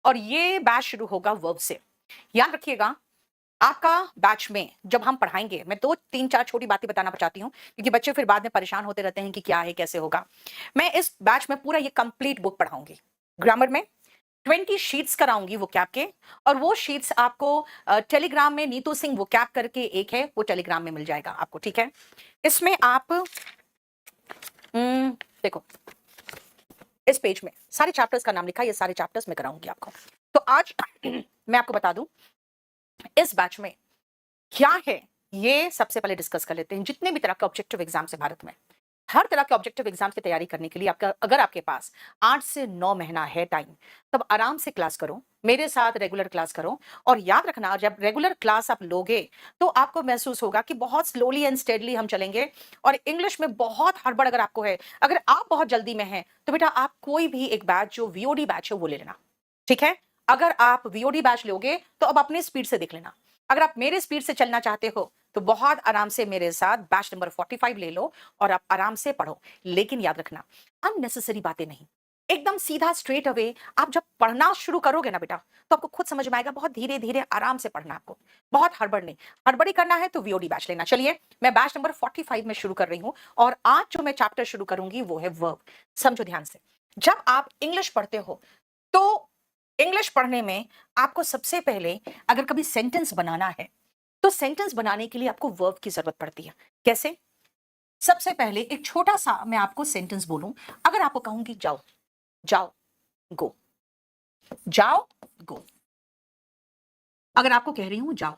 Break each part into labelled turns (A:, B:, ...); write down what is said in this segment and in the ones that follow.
A: और ये बैच शुरू होगा वर्ब से। याद रखिएगा, आपका बैच में जब हम पढ़ाएँगे, मैं 2, 3, 4 छोटी बातें बताना चाहती हूँ, क्योंकि बच्चे फिर बाद में परेशान होते रहते हैं कि क्या है, कैसे होगा। मैं इस बैच में पूरा ये कंप्लीट बुक पढ़ाऊँगी। ग्रामर में 20 शीट्स कराऊँगी वोकैब के, और वो शीट्स आपको टेलीग्राम में नीतू सिंह वोकैब करके एक है, वो टेलीग्राम में मिल जाएगा आपको, ठीक है? इसमें आप देखो, इस पेज में सारे चैप्टर्स का नाम लिखा है, ये सारे चैप्टर्स मैं कराऊँगी आपको। तो आज मैं आपको बता दूँ, इस बैच में क्या है, ये सबसे पहले डिस्कस कर लेते हैं। जितने भी तरह के ऑब्जेक्टिव एग्जाम्स है भारत में, हर तरह के ऑब्जेक्टिव एग्जाम्स की तैयारी करने के लिए आपका, अगर आपके पास 8 से 9 महीना है टाइम, तब आराम से क्लास करो, मेरे साथ रेगुलर क्लास करो। और याद रखना, जब रेगुलर क्लास आप लोगे तो आपको महसूस होगा कि बहुत स्लोली एंड स्टेडली हम चलेंगे। और इंग्लिश में बहुत हड़बड़ अगर आपको है, अगर आप बहुत जल्दी में हैं, तो बेटा आप कोई भी एक बैच जो वीओडी बैच है वो ले लेना, ठीक है? अगर आप वीओडी बैच लोगे तो अब अपने स्पीड से देख लेना। अगर आप मेरे स्पीड से चलना चाहते हो तो बहुत आराम से मेरे साथ बैच नंबर 45 ले लो और आप आराम से पढ़ो। लेकिन याद रखना, अननेसेसरी बातें नहीं, एकदम सीधा स्ट्रेट अवे। आप जब पढ़ना शुरू करोगे ना बेटा, तो आपको खुद समझ में आएगा। बहुत धीरे धीरे आराम से पढ़ना आपको, बहुत हड़बड़ नहीं। हड़बड़ी करना है तो वीओडी बैच लेना। चलिए, मैं बैच नंबर 45 में शुरू कर रही हूं, और आज जो मैं चैप्टर शुरू करूंगी वो है वर्ब। समझो ध्यान से, जब आप इंग्लिश पढ़ते हो तो इंग्लिश पढ़ने में आपको सबसे पहले अगर कभी सेंटेंस बनाना है, तो सेंटेंस बनाने के लिए आपको वर्ब की जरूरत पड़ती है। कैसे? सबसे पहले एक छोटा सा मैं आपको सेंटेंस बोलूं। अगर आपको कहूं कि जाओ, जाओ, गो, जाओ, गो। अगर आपको कह रही हूं जाओ,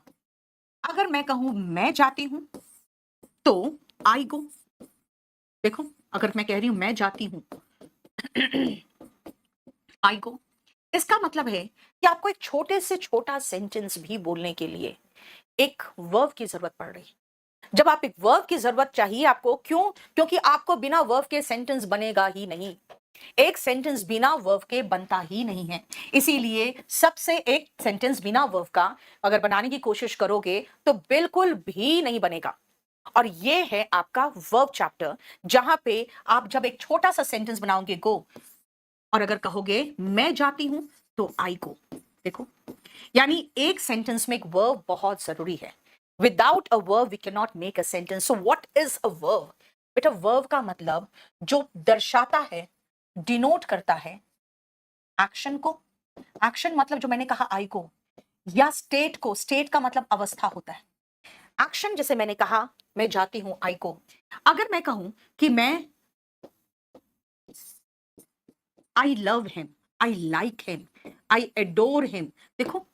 A: अगर मैं कहूं मैं जाती हूं, तो आई गो। देखो, अगर मैं कह रही हूं मैं जाती हूं, आई गो। इसका मतलब है कि आपको एक छोटे से छोटा सेंटेंस भी बोलने के लिए एक वर्ब की जरूरत पड़ रही है। जब आप एक वर्ब की जरूरत चाहिए आपको, क्यों? क्योंकि आपको बिना वर्ब के सेंटेंस बनेगा ही नहीं। एक सेंटेंस बिना वर्ब के बनता ही नहीं है। इसीलिए सबसे एक सेंटेंस बिना वर्ब का अगर बनाने की कोशिश करोगे तो बिल्कुल भी नहीं बनेगा। और ये है आपका वर्ब चैप्टर, जहां पे आप जब एक छोटा सा सेंटेंस बनाओगे गो, और अगर कहोगे मैं जाती हूं तो आई गो। देखो, यानी एक सेंटेंस में एक वर्ब बहुत जरूरी है। Without a verb we can not make a sentence. So what is a verb? बेटा, वर्ब का मतलब जो दर्शाता है, डिनोट करता है एक्शन को। एक्शन मतलब जो मैंने कहा आई को, या स्टेट को। स्टेट का मतलब अवस्था होता है। एक्शन जैसे मैंने कहा मैं जाती हूं आई को, अगर मैं कहूं कि मैं I love him, I like him, I adore him, देखो,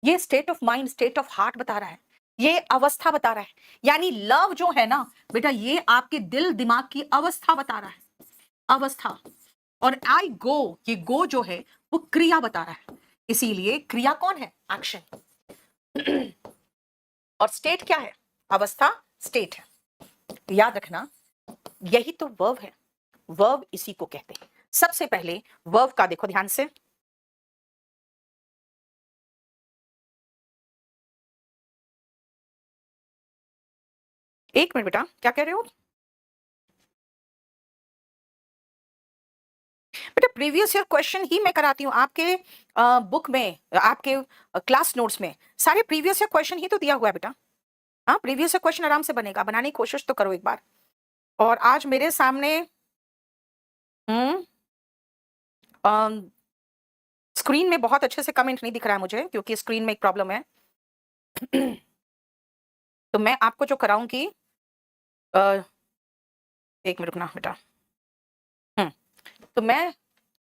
A: ये state of mind, state of heart बता रहा है, ये अवस्था बता रहा है। यानी लव जो है ना बेटा, ये आपके दिल दिमाग की अवस्था बता रहा है, अवस्था। और आई गो, ये गो जो है वो क्रिया बता रहा है। इसीलिए क्रिया कौन है? एक्शन। और स्टेट क्या है? अवस्था स्टेट है। याद रखना, यही तो वर्ब है। वर्ब इसी को कहते हैं। सबसे पहले वर्ब का देखो ध्यान से। एक मिनट बेटा, क्या कह रहे हो बेटा? प्रीवियस ईयर क्वेश्चन ही मैं कराती हूँ आपके बुक में, आपके क्लास नोट्स में सारे प्रीवियस ईयर क्वेश्चन ही तो दिया हुआ है बेटा। हाँ, प्रीवियस ईयर क्वेश्चन आराम से बनेगा, बनाने की कोशिश तो करो एक बार। और आज मेरे सामने हम्म स्क्रीन में बहुत अच्छे से कमेंट नहीं दिख रहा है मुझे, क्योंकि स्क्रीन में एक प्रॉब्लम है। तो मैं आपको जो कराऊंगी, एक मिनट रुकना बेटा। तो मैं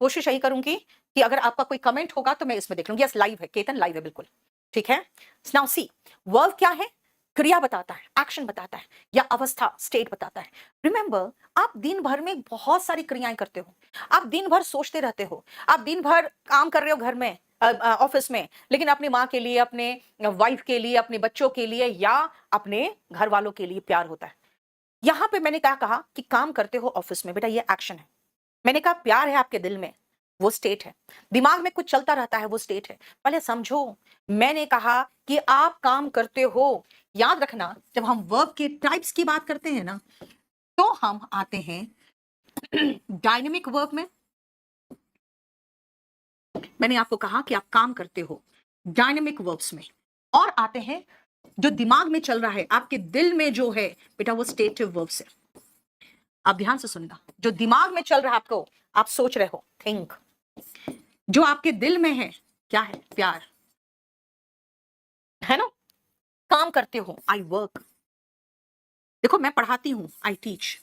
A: कोशिश यही करूंगी कि अगर आपका कोई कमेंट होगा तो मैं इसमें देख लूंगी। यस, लाइव है केतन, लाइव है बिल्कुल, ठीक है। नाउ सी, वर्ब क्या है? क्रिया बताता है, एक्शन बताता है, या अवस्था स्टेट बताता है। रिमेंबर, आप दिन भर में बहुत सारी क्रियाएं करते हो, आप दिन भर सोचते रहते हो, आप दिन भर काम कर रहे हो घर में, ऑफिस में, लेकिन अपनी माँ के लिए, अपने वाइफ के लिए, अपने बच्चों के लिए, या अपने घर वालों के लिए प्यार होता है। यहां पे मैंने क्या कहा कि काम करते हो ऑफिस में, बेटा ये एक्शन है। मैंने कहा प्यार है आपके दिल में, वो स्टेट है। दिमाग में कुछ चलता रहता है, वो स्टेट है। पहले समझो, मैंने कहा कि आप काम करते हो। याद रखना, जब हम वर्ब के टाइप्स की बात करते हैं ना, तो हम आते हैं डायनेमिक वर्ब में, मैंने आपको कहा कि आप काम करते हो डायनेमिक वर्ब्स में, और आते हैं जो दिमाग में चल रहा है, आपके दिल में जो है बेटा, वो स्टेटिव वर्ब्स है। आप ध्यान से सुनना, जो दिमाग में चल रहा है आपको, आप सोच रहे हो, थिंक। जो आपके दिल में है, क्या है? प्यार, है ना? काम करते हो, आई वर्क। देखो मैं पढ़ाती हूं, आई टीच।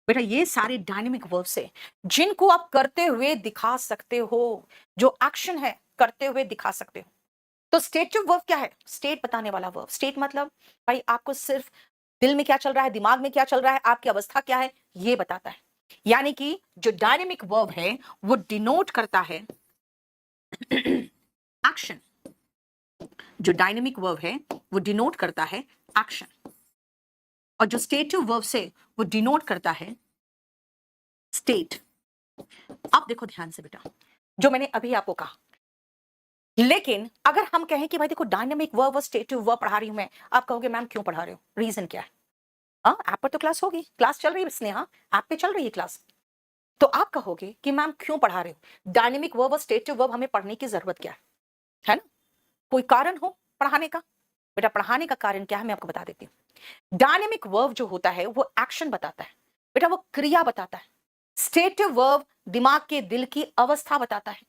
A: बेटा ये सारे डायनेमिक वर्ब्स है जिनको आप करते हुए दिखा सकते हो, जो एक्शन है करते हुए दिखा सकते हो। तो स्टेटिव वर्ब क्या है? स्टेट बताने वाला वर्ब। स्टेट मतलब भाई आपको सिर्फ दिल में क्या चल रहा है, दिमाग में क्या चल रहा है, आपकी अवस्था क्या है, ये बताता है। यानी कि जो डायनेमिक वर्ब है वो डिनोट करता है एक्शन। जो डायनेमिक वर्ब है वो डिनोट करता है एक्शन, और जो स्टेटिव वर्ब से वो डिनोट करता है स्टेट। अब देखो ध्यान से बेटा, जो मैंने अभी आपको कहा, लेकिन अगर हम कहें कि भाई देखो डायनेमिक वर्ब और स्टेटिव वर्ब पढ़ा रही हूं मैं, आप कहोगे मैम क्यों पढ़ा रहे हो, रीजन क्या है? ऐप पर तो क्लास होगी, क्लास चल रही है स्नेहा, ऐप पे चल रही है क्लास। तो आप कहोगे कि मैम क्यों पढ़ा रहे हो, डायनेमिक वर्ब और स्टेटिव वर्ब हमें पढ़ने की जरूरत क्या है ना? कोई कारण हो पढ़ाने का? बेटा पढ़ाने का कारण क्या है मैं आपको बता देती हूँ। डायनेमिक वर्ब जो होता है वो एक्शन बताता है, बेटा वो क्रिया बताता है। स्टेटिव वर्ब दिमाग के दिल की अवस्था बताता है।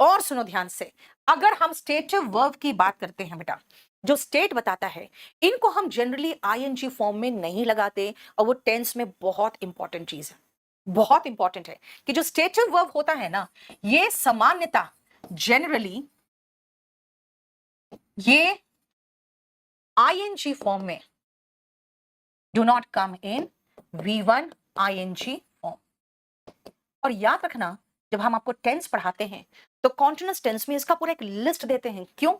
A: और सुनो ध्यान से, अगर हम स्टेटिव वर्ब की बात करते हैं बेटा, जो स्टेट बताता है, इनको हम जनरली आईएनजी फॉर्म में नहीं लगाते, और वो टेंस में बहुत इंपॉर्टेंट चीज है, बहुत इंपॉर्टेंट है कि जो स्टेटिव वर्ब होता है ना, ये सामान्यता जनरली ये आईएनजी फॉर्म में do not come in V1 ING form. और याद रखना, जब हम आपको टेंस पढ़ाते हैं तो कॉन्टिन्यूअस टेंस में इसका पूरा एक लिस्ट देते हैं। क्यों?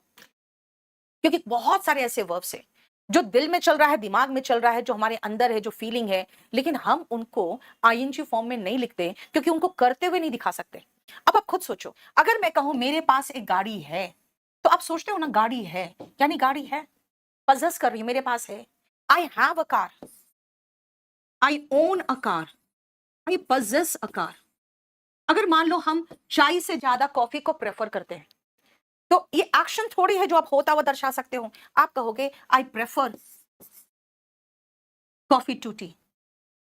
A: क्योंकि बहुत सारे ऐसे वर्ब्स हैं जो दिल में चल रहा है, दिमाग में चल रहा है, जो हमारे अंदर है, जो फीलिंग है, लेकिन हम उनको आईएनजी फॉर्म में नहीं लिखते क्योंकि उनको करते हुए नहीं दिखा सकते। अब आप खुद सोचो, अगर मैं कहूं मेरे पास एक गाड़ी है, तो आप सोचते हो ना गाड़ी है यानी गाड़ी है, पजेस कर रही हूं, मेरे पास है। I have a car, I own a car, I possess a car. अगर मान लो हम चाय से ज्यादा कॉफी को प्रेफर करते हैं, तो ये एक्शन थोड़ी है जो आप होता हुआ दर्शा सकते हो। आप कहोगे I prefer coffee to tea,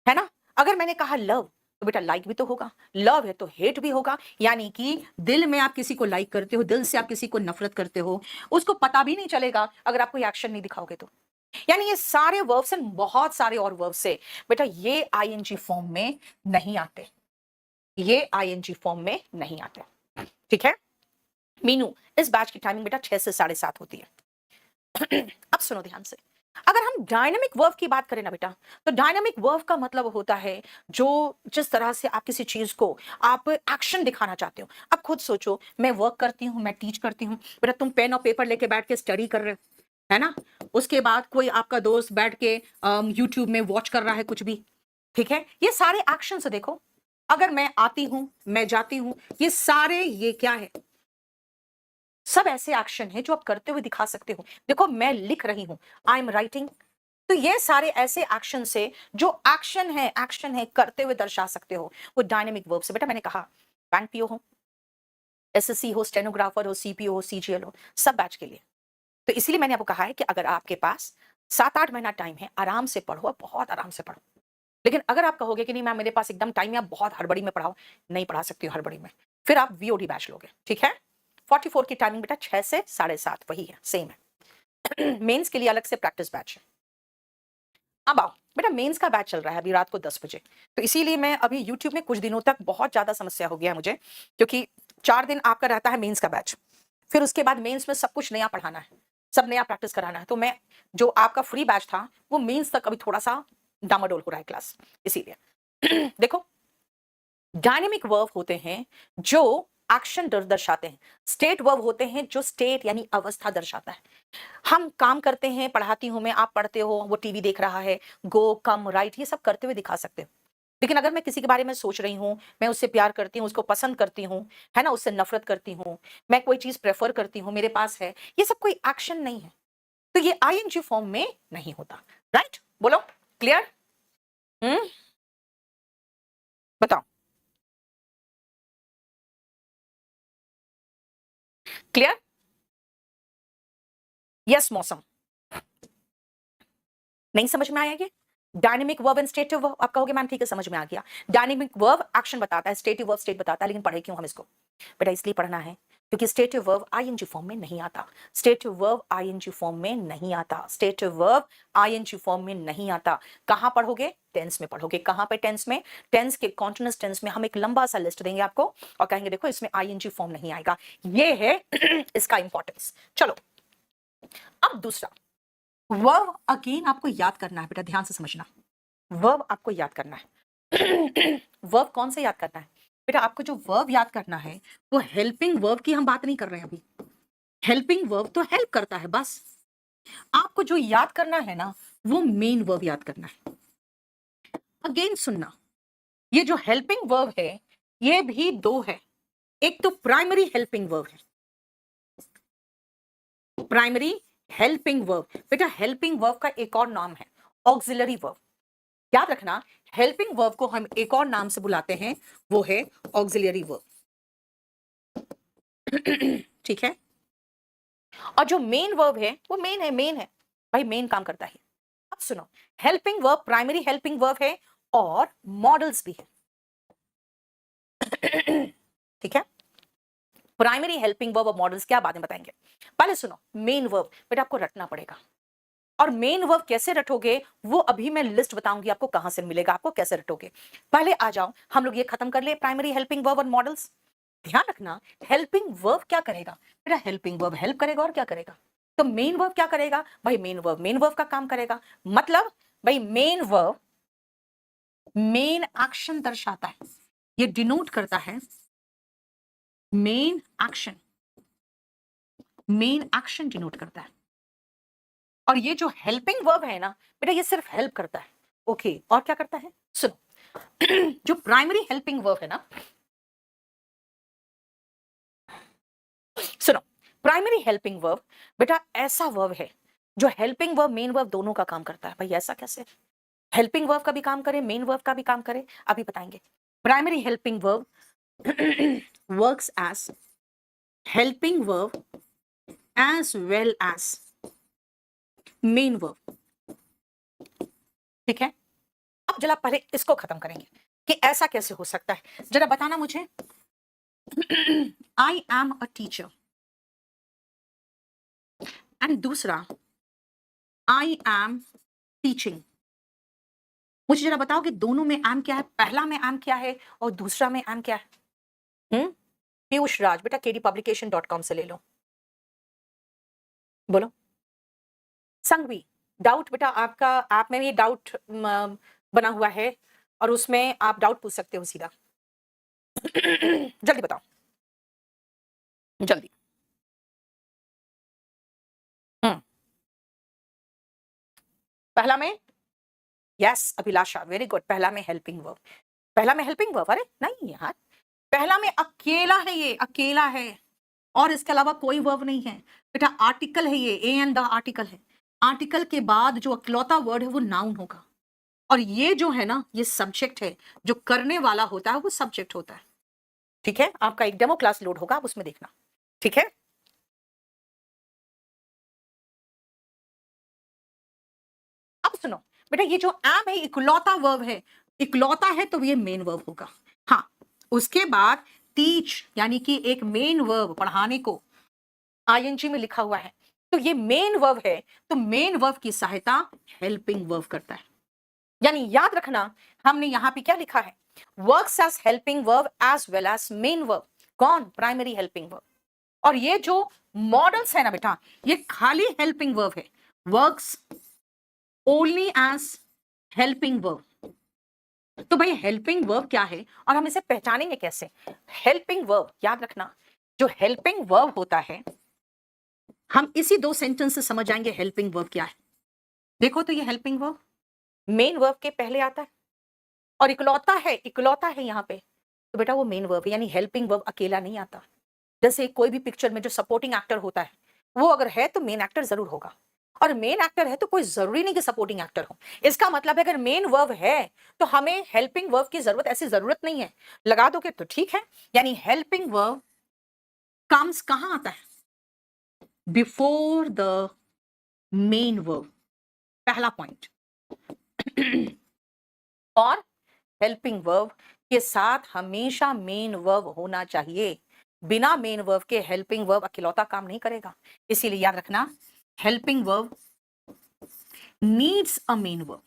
A: है ना? अगर मैंने कहा लव, तो बेटा लाइक भी तो होगा, लव है तो हेट भी होगा। यानी कि दिल में आप किसी को लाइक करते हो, दिल से आप किसी को नफरत करते हो, उसको पता भी नहीं चलेगा अगर आप कोई एक्शन नहीं दिखाओगे तो। यानी ये सारे वर्ब्स हैं, बहुत सारे और वर्ब्स है बेटा, ये आईएनजी फॉर्म में नहीं आते, ये आईएनजी फॉर्म में नहीं आते। ठीक है मीनू, इस बैच की टाइमिंग बेटा 6 से 7:30 होती है। अब सुनो ध्यान से, अगर हम डायनामिक वर्ब की बात करें ना बेटा, तो डायनामिक वर्ब का मतलब होता है जो जिस तरह से आप किसी चीज को आप एक्शन दिखाना चाहते हो। अब खुद सोचो, मैं वर्क करती हूँ, मैं टीच करती हूँ, बेटा तुम पेन और पेपर लेके बैठ के स्टडी कर रहे हो, है ना? उसके बाद कोई आपका दोस्त बैठ के यूट्यूब में वॉच कर रहा है कुछ भी, ठीक है? ये सारे एक्शन से देखो, अगर मैं आती हूं, मैं जाती हूं, ये सारे ये क्या है? सब ऐसे एक्शन है जो आप करते हुए दिखा सकते हो। देखो मैं लिख रही हूं, आई एम राइटिंग, तो ये सारे ऐसे एक्शन से जो एक्शन है करते हुए दर्शा सकते हो, वो डायनेमिक वर्ब से। बेटा मैंने कहा बैंक पीओ हो, एसएससी हो, स्टेनोग्राफर हो, सीपीओ हो, सीजीएल हो, सब बैच के लिए। तो इसीलिए मैंने आपको कहा है कि अगर आपके पास 7-8 महीना टाइम है, आराम से पढ़ो, बहुत आराम से पढ़ो। लेकिन अगर आप कहोगे कि नहीं मैम मेरे पास एकदम टाइम है, आप बहुत हड़बड़ी में पढ़ाओ, नहीं पढ़ा सकती हो हड़बड़ी में, फिर आप वीओडी बैच लोगे। ठीक है 44 की टाइमिंग बेटा 6 से 7:30 वही है, सेम है। मेंस के लिए अलग से प्रैक्टिस बैच है। अब आओ बेटा, मेंस का बैच चल रहा है अभी रात को 10 बजे, तो इसीलिए मैं अभी यूट्यूब में कुछ दिनों तक बहुत ज्यादा समस्या हो गया है मुझे, क्योंकि 4 दिन आपका रहता है मेंस का बैच, फिर उसके बाद मेंस में सब कुछ नया पढ़ाना है, सब नया प्रैक्टिस कराना है। तो मैं जो आपका फ्री बैच था वो मेंस तक अभी थोड़ा सा डामाडोल हो रहा है क्लास, इसीलिए। देखो डायनेमिक वर्ब होते हैं जो एक्शन दर्शाते हैं, स्टेट वर्ब होते हैं जो स्टेट यानी अवस्था दर्शाता है। हम काम करते हैं, पढ़ाती हूं मैं, आप पढ़ते हो, वो टीवी देख रहा है, गो कम राइट, ये सब करते हुए दिखा सकते हो। लेकिन अगर मैं किसी के बारे में सोच रही हूँ, मैं उससे प्यार करती हूँ, उसको पसंद करती हूँ, है ना, उससे नफरत करती हूँ, मैं कोई चीज प्रेफर करती हूँ, मेरे पास है, ये सब कोई एक्शन नहीं है, तो ये आईएनजी फॉर्म में नहीं होता। राइट बोलो, क्लियर? बताओ। क्लियर? यस मौसम, नहीं समझ में आया ये? Dynamic verb and stative verb, आप कहोगे मैम ठीक है समझ में आ गया। डायनेमिक वर्ब एक्शन बताता है, स्टेटिव वर्ब स्टेट बताता है, लेकिन पढ़े क्यों हम इसको? बेटा इसलिए पढ़ना है क्योंकि स्टेटिव वर्ब आईएनजी फॉर्म में नहीं आता। स्टेटिव वर्ब आईएनजी फॉर्म में नहीं आता। स्टेटिव वर्ब आईएनजी फॉर्म में नहीं आता। कहां पढ़ोगे? टेंस में पढ़ोगे। कहां पे? टेंस में। टेंस के कॉन्टिन्यूअस टेंस में हम एक लंबा सा लिस्ट देंगे आपको और कहेंगे देखो इसमें आईएनजी फॉर्म नहीं आएगा। ये है इसका इंपॉर्टेंस। चलो अब दूसरा वर्ब, अगेन आपको याद करना है बेटा, ध्यान से समझना। वर्ब आपको याद करना है। वर्ब कौन से याद करना है बेटा? आपको जो वर्ब याद करना है वो हेल्पिंग वर्ब की हम बात नहीं कर रहे हैं अभी। हेल्पिंग वर्ब तो हेल्प करता है बस। आपको जो याद करना है ना वो मेन वर्ब याद करना है। अगेन सुनना, ये जो हेल्पिंग वर्ब है ये भी दो है। एक तो प्राइमरी हेल्पिंग वर्ब है, प्राइमरी हेल्पिंग वर्ब। बेटा हेल्पिंग वर्ब का एक और नाम है ऑक्सिलरी वर्ब। याद रखना, हेल्पिंग वर्ब को हम एक और नाम से बुलाते हैं, वो है ऑक्सिलरी वर्ब। ठीक है? और जो मेन वर्ब है वो मेन है, मेन है भाई, मेन काम करता है। अब सुनो, helping verb primary helping verb है और मॉडल्स भी है। ठीक है? प्राइमरी हेल्पिंग वर्ब और मॉडल्स क्या बातें बताएंगे। पहले सुनो, मेन वर्ब बेटा आपको रटना पड़ेगा। और मेन वर्ब कैसे रटोगे वो अभी मैं लिस्ट बताऊंगी आपको, कहां से मिलेगा, आपको कैसे रटोगे। पहले आ जाओ हम लोग ये खत्म कर ले प्राइमरी हेल्पिंग वर्ब और मॉडल्स। ध्यान रखना, हेल्पिंग वर्ब क्या करेगा बेटा? हेल्पिंग वर्ब हेल्प करेगा और क्या करेगा? तो मेन वर्ब क्या करेगा भाई? मेन वर्ब का काम करेगा। मतलब भाई मेन वर्ब मेन एक्शन दर्शाता है, ये डिनोट करता है main action, main action denote करता है। और ये जो हेल्पिंग वर्ब है ना बेटा ये सिर्फ हेल्प करता है। ओके, और क्या करता है? सुनो, जो प्राइमरी हेल्पिंग वर्ब है ना, सुनो, प्राइमरी हेल्पिंग वर्ब बेटा ऐसा वर्ब है जो हेल्पिंग वर्ब मेन वर्ब दोनों का काम करता है। भाई ऐसा कैसे? हेल्पिंग वर्ब का भी काम करे, मेन वर्ब का भी काम करे, अभी बताएंगे। Primary helping verb works as helping verb as well as main verb. ठीक है? अब जरा पहले इसको खत्म करेंगे कि ऐसा कैसे हो सकता है, जरा बताना मुझे। I am a teacher and दूसरा आई एम टीचिंग। मुझे जरा बताओ कि दोनों में एम क्या है, पहला में एम क्या है और दूसरा में एम क्या है? पीयूष राज बेटा kdpublication.com से ले लो, बोलो। संघवी, डाउट बेटा आपका ऐप में भी डाउट बना हुआ है और उसमें आप डाउट पूछ सकते हो सीधा। जल्दी बताओ, जल्दी। पहला में यस अभिलाषा, वेरी गुड। पहला में हेल्पिंग वर्ब, पहला में हेल्पिंग वर्ब, अरे नहीं यार, पहला में अकेला है, ये अकेला है और इसके अलावा कोई वर्ब नहीं है बेटा। आर्टिकल है ये, ए एंड द आर्टिकल है। आर्टिकल के बाद जो अकेलौता वर्ड है वो नाउन होगा और ये जो है ना ये सब्जेक्ट है, जो करने वाला होता है वो सब्जेक्ट होता है। ठीक है? आपका एक डेमो क्लास लोड होगा, आप उसमें देखना। ठीक है? अब सुनो बेटा, ये जो एम है इकलौता वर्ब है, इकलौता है तो ये मेन वर्ब होगा। हाँ, उसके बाद टीच यानी कि एक मेन वर्ब, पढ़ाने को, आईएनजी में लिखा हुआ है तो ये मेन वर्ब है, तो मेन वर्ब की सहायता हेल्पिंग वर्ब करता है। यानी याद रखना, हमने यहां पे क्या लिखा है? Works as helping verb as well as main verb. कौन? Primary helping verb. और ये जो मॉडल्स है ना बेटा, ये खाली हेल्पिंग वर्ब है, works only as helping verb. तो भाई हेल्पिंग वर्ब क्या है और हम इसे पहचानेंगे कैसे? हेल्पिंग वर्ब याद रखना, जो हेल्पिंग वर्ब होता है हम इसी दो सेंटेंस से समझ जाएंगे हेल्पिंग वर्ब क्या है। देखो तो ये हेल्पिंग वर्ब मेन वर्ब के पहले आता है और इकलौता है, इकलौता है यहाँ पे, तो बेटा वो मेन वर्ब है, यानी हेल्पिंग वर्ब अकेला नहीं आता। जैसे कोई भी पिक्चर में जो सपोर्टिंग एक्टर होता है वो अगर है तो मेन एक्टर जरूर होगा, और मेन एक्टर है तो कोई जरूरी नहीं कि सपोर्टिंग एक्टर हो। इसका मतलब है अगर मेन वर्ब है तो हमें हेल्पिंग वर्ब की जरूरत, ऐसी जरूरत नहीं है, लगा दोगे तो ठीक है। यानी हेल्पिंग वर्ब कम्स कहां आता है? बिफोर द मेन वर्ब, पहला पॉइंट। और हेल्पिंग वर्ब के साथ हमेशा मेन वर्ब होना चाहिए। बिना मेन वर्ब के हेल्पिंग वर्ब अकेलौता काम नहीं करेगा। इसीलिए याद रखना, helping verb needs a main verb.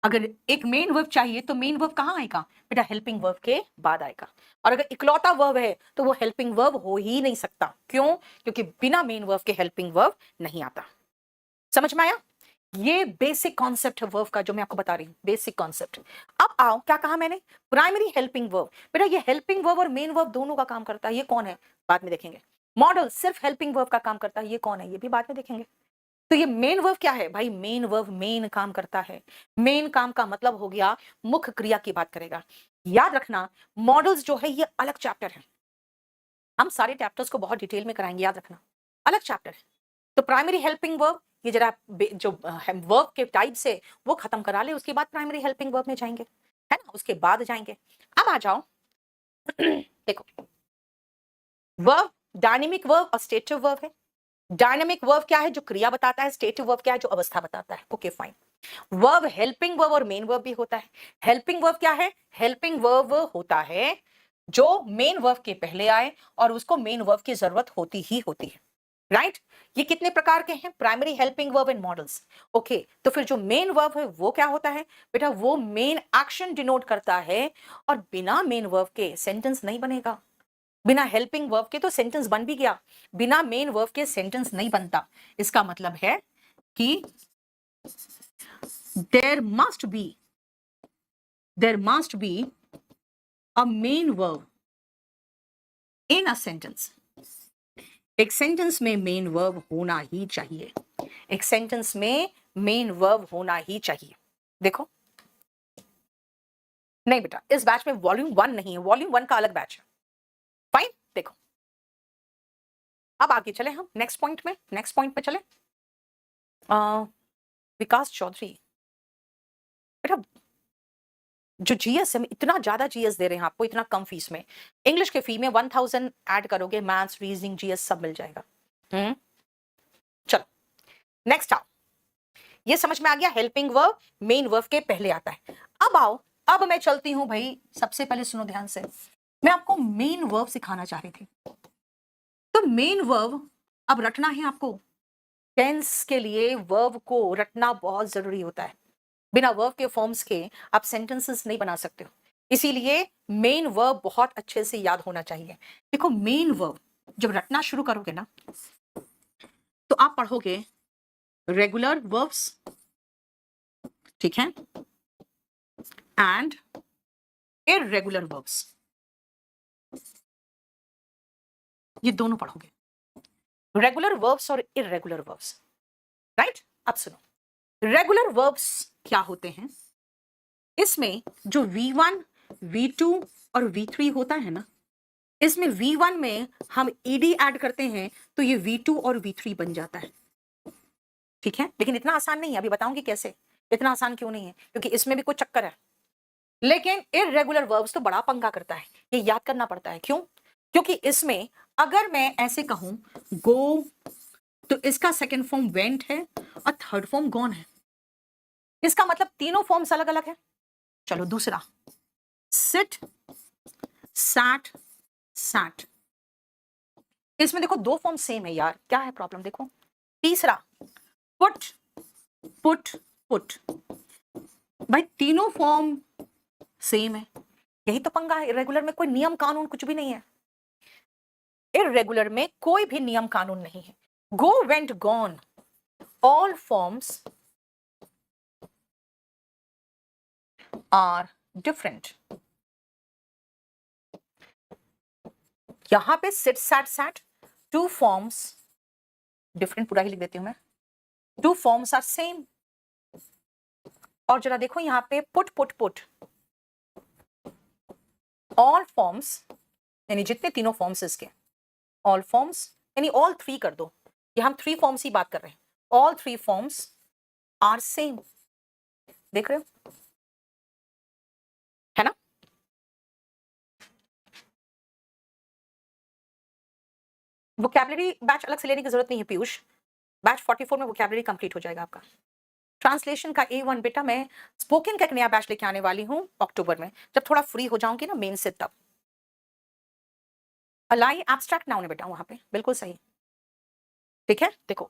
A: अगर एक मेन वर्ब चाहिए तो मेन वर्ब कहां आएगा बेटा? हेल्पिंग वर्ब के बाद आएगा। और अगर इकलौता वर्ब है तो वो हेल्पिंग वर्ब हो ही नहीं सकता। क्यों? क्योंकि बिना मेन वर्ब के हेल्पिंग वर्ब नहीं आता। समझ में आया? ये बेसिक कॉन्सेप्ट है वर्ब का जो मैं आपको बता रही हूं, बेसिक कॉन्सेप्ट। अब आओ, क्या कहा मैंने? Primary helping verb. बेटा ये हेल्पिंग वर्ब और मेन वर्ब दोनों का काम करता है, ये कौन है बाद में देखेंगे। मॉडल सिर्फ हेल्पिंग वर्ब का काम करता है, ये कौन है ये भी बाद में देखेंगे। तो ये मेन वर्ब क्या है भाई? मेन वर्ब मेन काम करता है। मेन काम का मतलब हो गया मुख्य क्रिया की बात करेगा। याद रखना, मॉडल्स जो है ये अलग चैप्टर है। हम सारे चैप्टर्स को बहुत डिटेल में कराएंगे, याद रखना अलग चैप्टर है। तो प्राइमरी हेल्पिंग वर्ब ये जरा जो वर्ब के टाइप से वो खत्म करा ले, उसके बाद प्राइमरी हेल्पिंग वर्ब में जाएंगे, है ना, उसके बाद जाएंगे। अब आ जाओ देखो, वर्ब डायनेमिक वर्ब और स्टेटिव वर्ब है। डायनेमिक वर्ब क्या है? जो क्रिया बताता है। स्टेटिव वर्ब क्या है? जो अवस्था बताता है। Okay fine. Verb helping verb और मेन वर्ब भी होता है। हेल्पिंग वर्ब क्या है? हेल्पिंग वर्ब होता है जो मेन वर्ब के पहले आए और उसको मेन वर्ब की जरूरत होती ही होती है। राइट ये कितने प्रकार के हैं? Primary helping verb and models. Okay, तो फिर जो मेन वर्ब है वो क्या होता है बेटा? वो मेन एक्शन डिनोट करता है। और बिना मेन वर्ब के सेंटेंस नहीं बनेगा। बिना हेल्पिंग वर्ब के तो सेंटेंस बन भी गया, बिना मेन वर्ब के सेंटेंस नहीं बनता। इसका मतलब है कि there must be a main verb in a sentence। एक सेंटेंस में मेन वर्ब होना ही चाहिए। एक सेंटेंस में मेन वर्ब होना ही चाहिए। देखो, नहीं बेटा इस बैच में वॉल्यूम 1 नहीं है, वॉल्यूम 1 का अलग बैच है। फाइन, देखो अब आगे चले हम नेक्स्ट पॉइंट में। नेक्स्ट पॉइंट पे चले। विकास चौधरी, बेटा जो जीएस है, इतना ज्यादा जीएस दे रहे हैं आपको, इतना कम फीस में। इंग्लिश के फी में 1000 ऐड करोगे, मैथ्स रीजनिंग जीएस सब मिल जाएगा। चलो नेक्स्ट आओ, ये समझ में आ गया हेल्पिंग वर्ब मेन वर्ब के पहले आता है। अब आओ, अब मैं चलती हूं भाई, सबसे पहले सुनो ध्यान से, मैं आपको मेन वर्ब सिखाना चाह रही थी। तो मेन वर्ब अब रटना है आपको। टेंस के लिए वर्ब को रटना बहुत जरूरी होता है। बिना वर्ब के फॉर्म्स के आप सेंटेंसेस नहीं बना सकते हो। इसीलिए मेन वर्ब बहुत अच्छे से याद होना चाहिए। देखो मेन वर्ब जब रटना शुरू करोगे ना तो आप पढ़ोगे रेगुलर वर्ब्स, ठीक है, एंड इररेगुलर वर्ब्स, ये दोनों पढ़ोगे, रेगुलर वर्ब्स और इररेगुलर वर्ब्स। राइट, अब सुनो रेगुलर वर्ब्स क्या होते हैं। इसमें जो V1 V2 और V3 होता है ना, इसमें V1 में हम ed ऐड करते हैं तो ये V2 और V3 बन जाता है। ठीक है, लेकिन इतना आसान नहीं है, अभी बताऊंगी कैसे। इतना आसान क्यों नहीं है? क्योंकि इसमें भी कुछ चक्कर है। लेकिन इररेगुलर वर्ब्स तो बड़ा पंगा करता है, ये याद करना पड़ता है। क्यों? क्योंकि इसमें अगर मैं ऐसे कहूं गो, तो इसका सेकंड फॉर्म वेंट है और थर्ड फॉर्म गॉन है। इसका मतलब तीनों फॉर्म्स अलग अलग है। चलो दूसरा, सिट, सैट, सैट, इसमें देखो दो फॉर्म सेम है यार, क्या है प्रॉब्लम? देखो तीसरा, पुट, पुट, पुट, भाई तीनों फॉर्म सेम है। यही तो पंगा है, इरेगुलर में कोई नियम कानून कुछ भी नहीं है। इरेगुलर में कोई भी नियम कानून नहीं है। Go, went, gone, all forms are different. यहां पे sit, sat, sat, two forms different, पूरा ही लिख देती हूं मैं, टू फॉर्म्स आर सेम। और जरा देखो यहां पे put, put, put, all forms, यानी जितने तीनों फॉर्म्स इसके, ऑल फॉर्म्स यानी ऑल थ्री कर दो, ये हम थ्री फॉर्म्स ही बात कर रहे हैं, all three forms are same. देख रहे हो, है ना? वोकैबुलरी बैच अलग से लेने की जरूरत नहीं है पीयूष, बैच 44 में वोकैबुलरी कंप्लीट हो जाएगा आपका। ट्रांसलेशन का A1 बेटा मैं स्पोकन का एक नया बैच लेके आने वाली हूँ अक्टूबर में, जब थोड़ा फ्री हो जाऊंगी ना मेन से तब। अलाई एब्स्ट्रैक्ट नाउन है बेटा वहां पे, बिल्कुल सही। ठीक है, देखो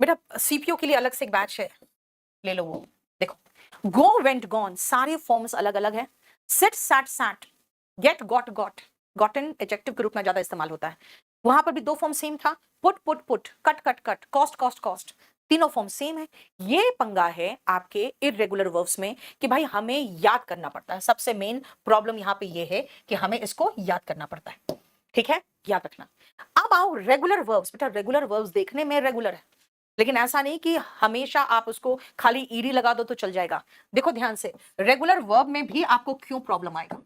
A: बेटा सीपीओ के लिए अलग से एक बैच है, ले लो वो। देखो गो वेंट गॉन सारे फॉर्म्स अलग अलग है। Sit sat sat, get got got, gotten adjective के रूप में ज्यादा इस्तेमाल होता है, वहां पर भी दो फॉर्म सेम था। Put put put, cut cut cut, cost cost cost, तीनों फॉर्म सेम है। ये पंगा है आपके इररेगुलर वर्ब्स में कि भाई हमें याद करना पड़ता है। सबसे मेन प्रॉब्लम यहाँ पे ये है कि हमें इसको याद करना पड़ता है। ठीक है, याद रखना। अब आओ रेगुलर वर्ब्स। बेटा रेगुलर वर्ब्स देखने में रेगुलर है, लेकिन ऐसा नहीं कि हमेशा आप उसको खाली ईडी लगा दो तो चल जाएगा। देखो ध्यान से, रेगुलर वर्ब में भी आपको क्यों प्रॉब्लम आएगा,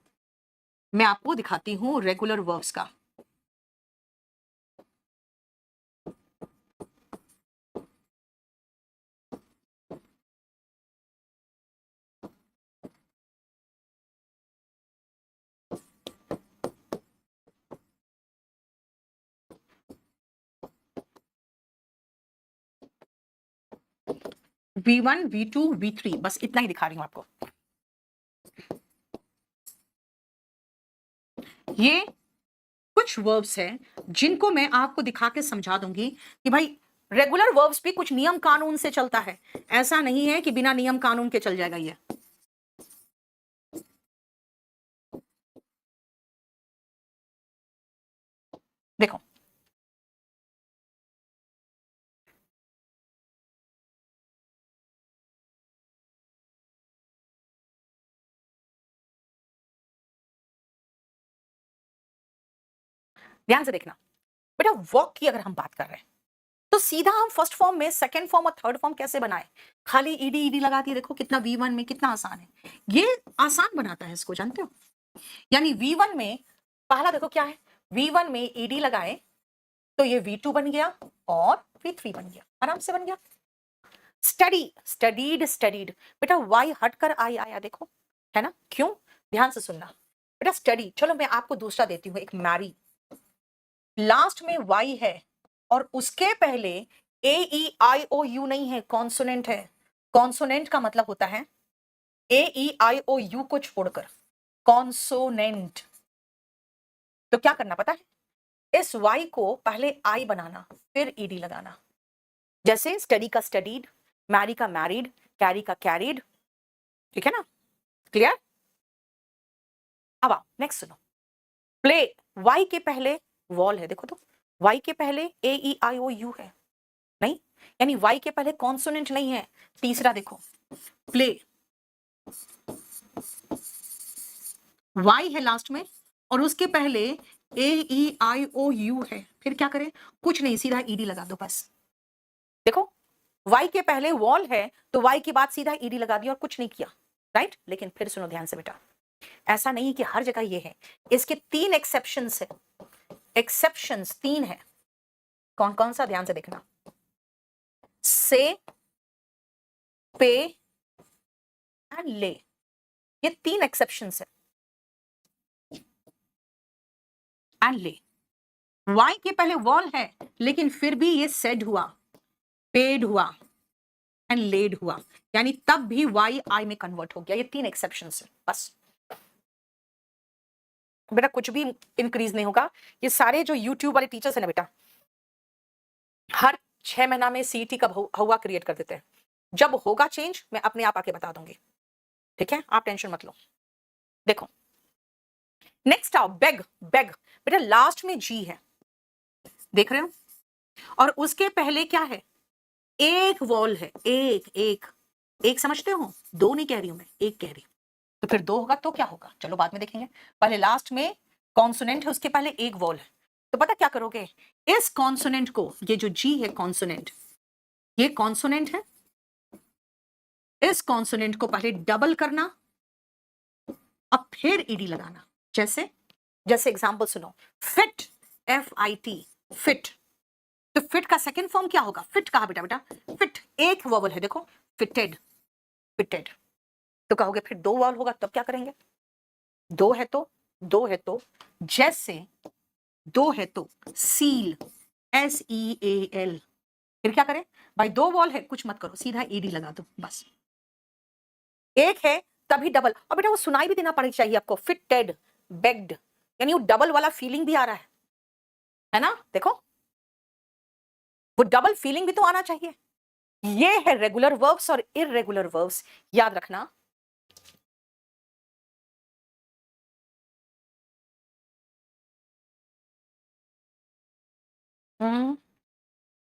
A: मैं आपको दिखाती हूं रेगुलर वर्ब्स का। V1 V2 V3 बस इतना ही दिखा रही हूं आपको। ये कुछ वर्ब्स हैं जिनको मैं आपको दिखा के समझा दूंगी कि भाई रेगुलर वर्ब्स भी कुछ नियम कानून से चलता है, ऐसा नहीं है कि बिना नियम कानून के चल जाएगा ये। देखो ध्यान से देखना बेटा, वॉक की अगर हम बात कर रहे हैं तो सीधा हम फर्स्ट फॉर्म में सेकंड फॉर्म और थर्ड फॉर्म कैसे बनाए, खाली ईडी ईडी लगा दिए। देखो कितना V1 में कितना आसान है, ये आसान बनाता है इसको, जानते हो। यानी V1 में पहला देखो क्या है, V1 में ईडी लगाए तो ये V2 बन गया और V3 बन गया, आराम से बन गया। स्टडी, स्टडीड स्टडीड, बेटा वाई हटकर आई आया, देखो है ना, क्यों, ध्यान से सुनना बेटा। स्टडी, चलो मैं आपको दूसरा देती हूँ, एक मैरी, लास्ट में वाई है और उसके पहले AEIOU नहीं है, कॉन्सोनेंट है। कॉन्सोनेंट का मतलब होता है AEIOU को छोड़कर कॉन्सोनेंट। तो क्या करना पता है, इस वाई को पहले आई बनाना फिर ईडी लगाना। जैसे स्टडी का स्टडीड, मैरी का मैरिड, कैरी का कैरिड, ठीक है ना, क्लियर। अब आओ नेक्स्ट सुनो, प्ले, वाई के पहले वॉल है, देखो तो वाई के पहले AEIOU है नहीं, यानी वाई के पहले कॉन्सोनेंट नहीं है। तीसरा देखो, प्ले, वाई है लास्ट में और उसके पहले AEIOU है, फिर क्या करें, कुछ नहीं, सीधा ईडी लगा दो बस। देखो वाई के पहले वॉल है तो वाई के बाद सीधा ईडी लगा दिया और कुछ नहीं किया, राइट। लेकिन फिर सुनो ध्यान से बेटा, ऐसा नहीं कि हर जगह ये है, इसके 3 एक्सेप्शंस है। एक्सेप्शंस 3 है, कौन कौन सा, ध्यान से देखना। से, पे एंड ले, ये 3 एक्सेप्शंस है। एंड ले, वाई के पहले वॉल है लेकिन फिर भी ये सेड हुआ, पेड हुआ एंड लेड हुआ, यानी तब भी वाई आई में कन्वर्ट हो गया। ये 3 एक्सेप्शंस है बस बेटा, कुछ भी इंक्रीज नहीं होगा। ये सारे जो यूट्यूब वाले टीचर्स है ना बेटा, हर 6 महीना में सीईटी का हुआ क्रिएट कर देते हैं। जब होगा चेंज मैं अपने आप आके बता दूंगी, ठीक है, आप टेंशन मत लो। देखो नेक्स्ट आओ, बेग, बेग बेटा लास्ट में जी है, देख रहे हो, और उसके पहले क्या है, एक वॉल है, एक एक एक, समझते हो, दो नहीं कह रही हूं मैं, एक कह रही हूं। तो फिर दो होगा तो क्या होगा, चलो बाद में देखेंगे, पहले लास्ट में कॉन्सोनेंट है उसके पहले एक वॉल है। तो पता क्या करोगे, इस कॉन्सोनेंट को, ये जो जी है कॉन्सोनेंट, ये कॉन्सोनेंट है, इस कॉन्सोनेंट को पहले डबल करना अब फिर ईडी लगाना। जैसे जैसे एग्जांपल सुनो, फिट, FIT, फिट, तो फिट का सेकंड फॉर्म क्या होगा, फिट कहा बेटा, बेटा फिट एक वॉवल है, देखो फिटेड, फिटेड। तो कहोगे फिर दो वॉवल होगा तब क्या करेंगे, दो है तो, दो है तो, जैसे दो है तो सील, SEAL। फिर क्या करें भाई, 2 वॉल है, कुछ मत करो, सीधा ED लगा दो बस। एक है तभी डबल, और बेटा वो सुनाई भी देना पड़ेगा चाहिए आपको, फिटेड, बेग्ड, यानी वो डबल वाला फीलिंग भी आ रहा है ना। देखो वो डबल फीलिंग भी तो आना चाहिए। ये है रेगुलर वर्ब्स और इररेगुलर वर्ब्स, याद रखना।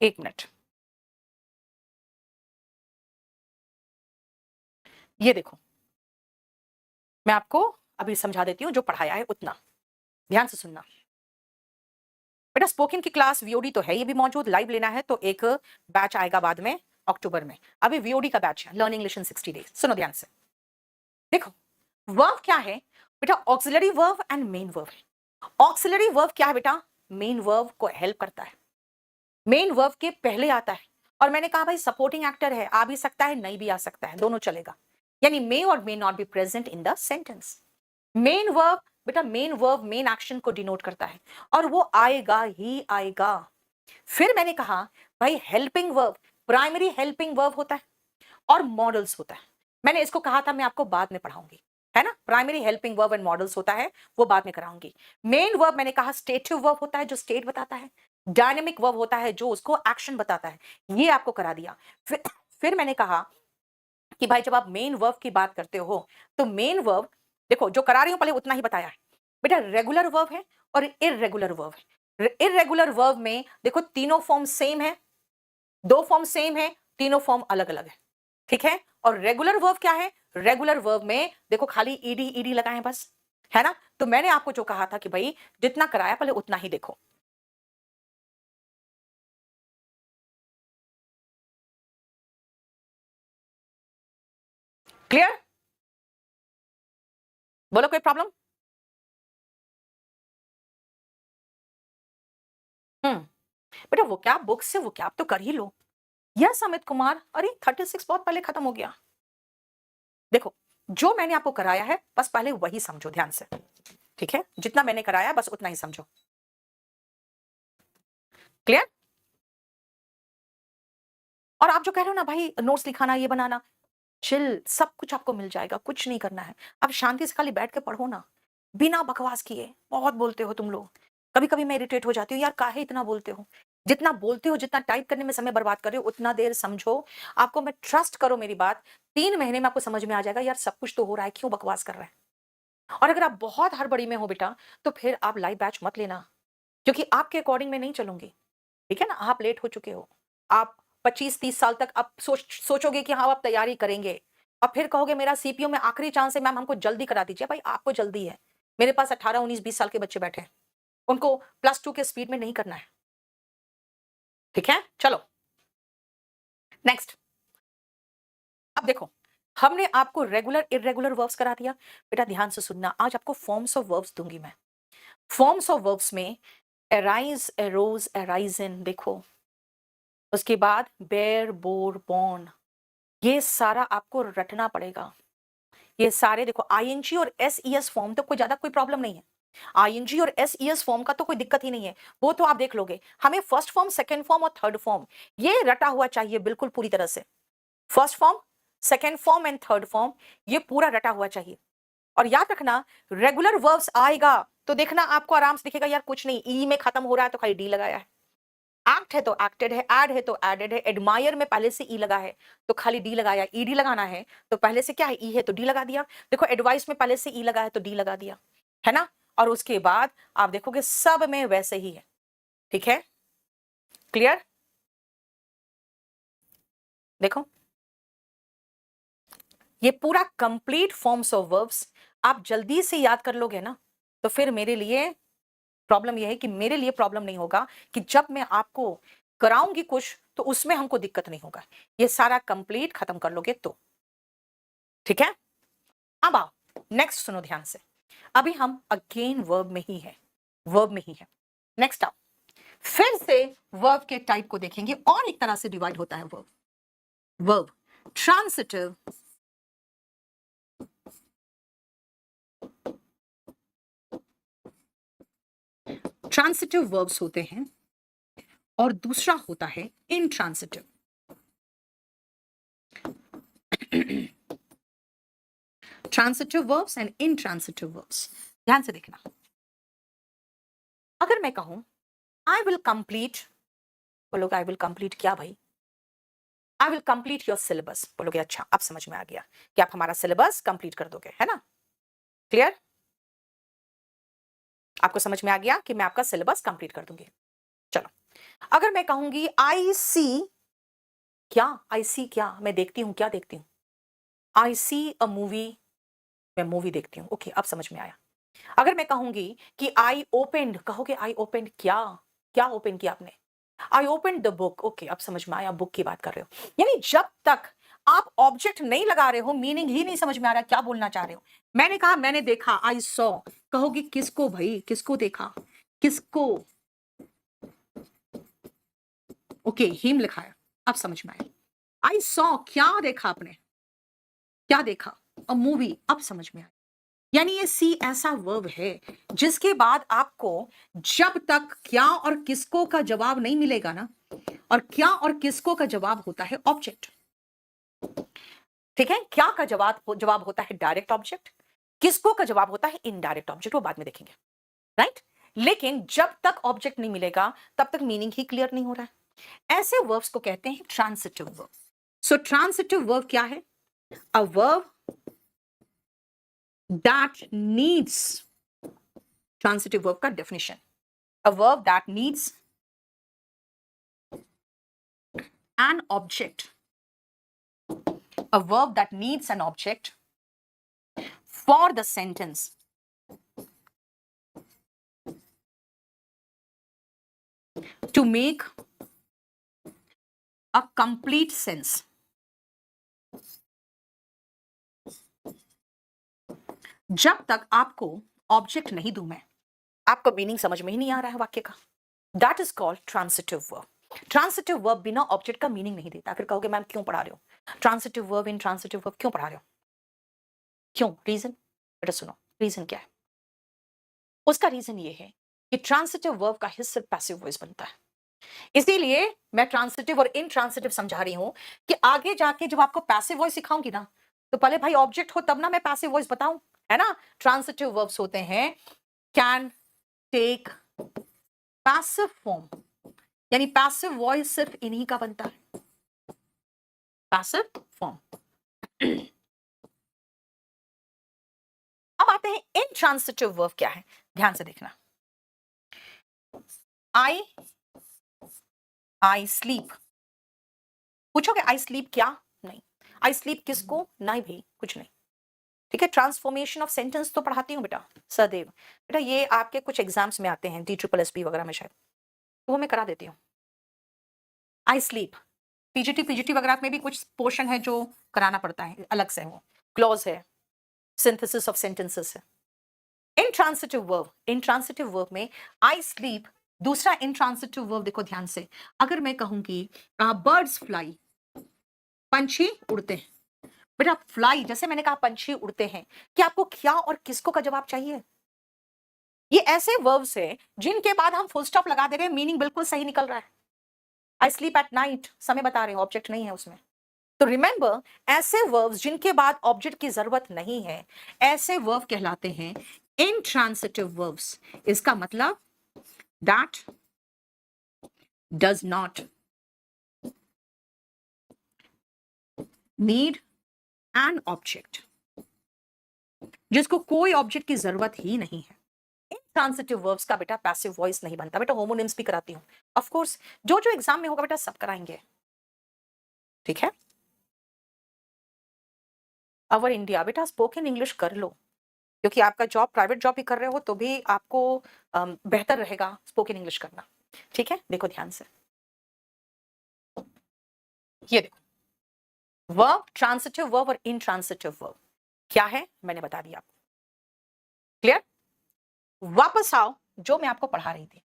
A: एक मिनट, ये देखो मैं आपको अभी समझा देती हूं, जो पढ़ाया है उतना ध्यान से सुनना। बेटा स्पोकन की क्लास वीओडी तो है, ये भी मौजूद, लाइव लेना है तो एक बैच आएगा बाद में अक्टूबर में। अभी वीओडी का बैच है, लर्निंग इंग्लिश इन 60 डेज। सुनो ध्यान से, देखो वर्ब क्या है बेटा, auxiliary verb and main verb है। ऑक्सिलरी वर्ब क्या है बेटा, मेन वर्ब को हेल्प करता है, मेन वर्ब के पहले आता है। और मैंने कहा भाई सपोर्टिंग एक्टर है, आ भी सकता है नहीं भी आ सकता है, दोनों चलेगा, यानी मे और may not be present in the sentence. Main verb बेटा, मेन वर्ब मेन एक्शन को डिनोट करता है और वो आएगा ही आएगा। फिर मैंने कहा भाई helping verb, primary helping verb होता है और मॉडल्स होता है। मैंने इसको कहा था मैं आपको बाद में पढ़ाऊंगी, है ना, primary helping verb and models होता है, वो बाद में कराऊंगी। मेन वर्ब मैंने कहा स्टेटिव वर्ब होता है जो स्टेट बताता है, डायनेमिक वर्ब होता है जो उसको एक्शन बताता है, ये आपको करा दिया। फिर मैंने कहा कि भाई जब आप मेन वर्ब की बात करते हो तो मेन वर्ब देखो, जो करा रही हूं पहले उतना ही बताया है बेटा, रेगुलर वर्ब है और इररेगुलर वर्ब है। इररेगुलर वर्ब में देखो तीनों फॉर्म सेम है, 2 फॉर्म सेम है, तीनों फॉर्म अलग अलग है, ठीक है। और रेगुलर वर्ब क्या है, रेगुलर वर्ब में देखो खाली ईडी ईडी लगाए बस, है ना। तो मैंने आपको जो कहा था कि भाई जितना कराया पहले उतना ही देखो। क्लियर, बोलो कोई प्रॉब्लम। बेटा वो क्या बुक से वो क्या आप तो कर ही लो। यस अमित कुमार, अरे 36 बहुत पहले खत्म हो गया। देखो जो मैंने आपको कराया है बस पहले वही समझो ध्यान से, ठीक है, जितना मैंने कराया बस उतना ही समझो। क्लियर। और आप जो कह रहे हो ना भाई नोट्स लिखाना ये बनाना, चिल, सब कुछ आपको मिल जाएगा, कुछ नहीं करना है। अब शांति से खाली बैठ के पढ़ो ना, बिना बकवास किए। बहुत बोलते हो तुम लोग, कभी कभी मैं इरिटेट हो जाती हूँ, यार काहे इतना बोलते हो। जितना बोलते हो, जितना टाइप करने में समय बर्बाद कर रहे हो, उतना देर समझो। आपको मैं ट्रस्ट करो मेरी बात, 3 महीने में आपको समझ में आ जाएगा यार सब कुछ तो हो रहा है, क्यों बकवास कर रहे हैं। और अगर आप बहुत हड़बड़ी में हो बेटा तो फिर आप लाइव बैच मत लेना, क्योंकि आपके अकॉर्डिंग में नहीं चलूंगी, ठीक है ना। आप लेट हो चुके हो, आप 25-30 साल तक आप सोचोगे कि हाँ आप तैयारी करेंगे, और फिर कहोगे मेरा सीपीयू में आखिरी चांस है मैम, हमको जल्दी करा दीजिए। भाई आपको जल्दी है, मेरे पास 18-19-20 साल के बच्चे बैठे हैं, उनको +2 के स्पीड में नहीं करना है, ठीक है। चलो नेक्स्ट। अब देखो हमने आपको रेगुलर इररेगुलर वर्ब्स करा दिया, बेटा ध्यान से सुनना, आज आपको फॉर्म्स ऑफ वर्ब्स दूंगी मैं। फॉर्म्स ऑफ वर्ब्स में अराइज, अरोज, अराइजन, देखो उसके बाद बेर, बोर, बॉर्न, ये सारा आपको रटना पड़ेगा। ये सारे देखो आईएनजी और एसईएस फॉर्म तो कोई ज्यादा कोई प्रॉब्लम नहीं है, आईएनजी और एसईएस फॉर्म का तो कोई दिक्कत ही नहीं है, वो तो आप देख लोगे। हमें फर्स्ट फॉर्म, सेकंड फॉर्म और थर्ड फॉर्म ये रटा हुआ चाहिए बिल्कुल पूरी तरह से। First form, second form and third form ये पूरा रटा हुआ चाहिए। और याद रखना रेगुलर वर्ब्स आएगा तो देखना आपको आराम से दिखेगा, यार कुछ नहीं, ई में खत्म हो रहा है तो खाली डी लगाया है, एक्ट है तो एक्टेड है, एड है तो एडेड है, एडमायर में पहले से ई लगा है तो खाली डी लगाया, ईडी लगाना है तो पहले से क्या है ई है तो डी लगा दिया। देखो एडवाइस में पहले से ई लगा है तो डी लगा दिया, है ना। और उसके बाद आप देखोगे सब में वैसे ही है, ठीक है। क्लियर। देखो ये पूरा कंप्लीट फॉर्म्स ऑफ वर्ब्स आप जल्दी से याद कर लोगे ना, तो फिर मेरे लिए प्रॉब्लम यह है कि मेरे लिए प्रॉब्लम नहीं होगा कि जब मैं आपको कराऊंगी कुछ तो उसमें हमको दिक्कत नहीं होगा, ये सारा कंप्लीट खत्म कर लोगे तो, ठीक है। अब आओ नेक्स्ट सुनो ध्यान से, अभी हम अगेन वर्ब में ही है, वर्ब में ही है। नेक्स्ट आओ फिर से वर्ब के टाइप को देखेंगे, और एक तरह से डिवाइड होता है verb. Verb transitive, transitive verbs होते हैं और दूसरा होता है intransitive. Transitive verbs and intransitive verbs, ध्यान से देखना। अगर मैं कहूं आई विल कंप्लीट, बोलोगे आई विल कंप्लीट क्या भाई? I will complete your syllabus, बोलोगे अच्छा अब समझ में आ गया कि आप हमारा सिलेबस कंप्लीट कर दोगे, है ना? क्लियर? आपको समझ में आ गया कि मैं आपका सिलेबस कंप्लीट कर दूंगी। चलो, अगर मैं कहूंगी आई सी क्या, आई सी क्या, मैं देखती हूं, क्या देखती हूं? आई सी अ मूवी, मैं मूवी देखती हूं। ओके, अब समझ में आया। अगर मैं कहूंगी कि आई ओपेंड, कहोगे आई ओपेंड क्या, क्या ओपन किया आपने? आई ओपेंड द बुक। ओके, अब समझ में आया, बुक की बात कर रहे हो। यानी जब तक आप ऑब्जेक्ट नहीं लगा रहे हो, मीनिंग ही नहीं समझ में आ रहा क्या बोलना चाह रहे हो। मैंने कहा मैंने देखा, आई सॉ, कहोगे किसको भाई, किसको देखा, किसको? ओके, हिम लिखा है, अब समझ में आया। आई सॉ, क्या देखा आपने, क्या देखा? अ मूवी, अब समझ में आया। यानी ये सी ऐसा वर्ब है जिसके बाद आपको जब तक क्या और किसको का जवाब नहीं मिलेगा ना, और क्या और किसको का जवाब होता है ऑब्जेक्ट। ठीक है, क्या का जवाब होता है डायरेक्ट ऑब्जेक्ट, किसको का जवाब होता है इनडायरेक्ट ऑब्जेक्ट, वो बाद में देखेंगे, राइट? लेकिन जब तक ऑब्जेक्ट नहीं मिलेगा तब तक मीनिंग ही क्लियर नहीं हो रहा है। ऐसे वर्ब्स को कहते हैं ट्रांसिटिव वर्ब। सो ट्रांसिटिव वर्ब क्या है? A verb that needs, transitive verb का definition, a verb that needs an object, a verb that needs an object for the sentence to make a complete sense. जब तक आपको object नहीं दूं मैं, आपको मीनिंग समझ में ही नहीं आ रहा है वाक्य का, that is called transitive verb. Transitive verb बिना ऑब्जेक्ट का मीनिंग नहीं देता। फिर कहोगे मैम क्यों पढ़ा रहे हो ट्रांसिटिव वर्ब, इन ट्रांसिटिव वर्ब क्यों पढ़ा रहे हो, क्यों? रीजन बेटा सुनो, रीजन क्या है? उसका रीजन ये है कि ट्रांसिटिव वर्ब का हिस्सा पैसिव वॉइस बनता है। इसीलिए मैं ट्रांसिटिव और इनट्रांसिटिव समझा रही हूं कि आगे जाके जब आपको पैसिव वॉइस सिखाऊंगी ना, तो पहले भाई ऑब्जेक्ट हो तब ना मैं पैसिव वॉइस बताऊं, है ना? ट्रांसिटिव वर्ब्स होते हैं कैन टेक पैसिव फॉर्म, यानी पैसिव वॉइस सिर्फ इन्हीं का बनता है, पैसिव फॉर्म। अब आते हैं इनट्रांसिटिव वर्ब क्या है, ध्यान से देखना। आई स्लीप, पूछोगे आई स्लीप क्या? नहीं। आई स्लीप किसको? नहीं भाई, कुछ नहीं। ठीक है, ट्रांसफॉर्मेशन ऑफ सेंटेंस तो पढ़ाती हूँ बेटा सदैव। बेटा ये आपके कुछ एग्जाम्स में आते हैं, DSSB वगैरह में शायद, तो वो मैं करा देती हूँ। आई स्लीप, पीजीटी वगैरह में भी कुछ पोर्शन है जो कराना पड़ता है अलग से, वो क्लॉज है, सिंथेसिस ऑफ सेंटेंसेस है। इंट्रांसिटिव वर्ब, इंट्रांसिटिव वर्ब में आई स्लीप, दूसरा इंट्रांसिटिव वर्ब देखो ध्यान से। अगर मैं कहूंगी बर्ड्स फ्लाई, पंछी उड़ते हैं, बेटा फ्लाई जैसे मैंने कहा पंछी उड़ते हैं, कि आपको क्या और किसको का जवाब चाहिए? ये ऐसे वर्ब्स है जिनके बाद हम फुल स्टॉप लगा दे रहे हैं, मीनिंग बिल्कुल सही निकल रहा है। आई स्लीप एट नाइट, समय बता रहे हैं, ऑब्जेक्ट नहीं है उसमें। तो रिमेंबर, ऐसे वर्ब्स जिनके बाद ऑब्जेक्ट की जरूरत नहीं है, ऐसे वर्ब कहलाते हैं इंट्रांसिटिव वर्ब्स। इसका मतलब that does not need an object, जिसको कोई ऑब्जेक्ट की जरूरत ही नहीं है। इंट्रांसिटिव वर्ब्स का बेटा पैसिव वॉइस नहीं बनता। बेटा होमोनिम्स भी कराती हूँ, ऑफ कोर्स जो जो एग्जाम में होगा बेटा सब कराएंगे, ठीक है? अवर इंडिया, बेटा स्पोकन इंग्लिश कर लो, क्योंकि आपका जॉब प्राइवेट जॉब भी कर रहे हो तो भी आपको बेहतर रहेगा स्पोकन इंग्लिश करना, ठीक है? देखो ध्यान से, ये देखो वर्ब, ट्रांसिटिव वर्ब और इनट्रांसिटिव वर्ब क्या है मैंने बता दिया आपको, क्लियर? वापस आओ जो मैं आपको पढ़ा रही थी,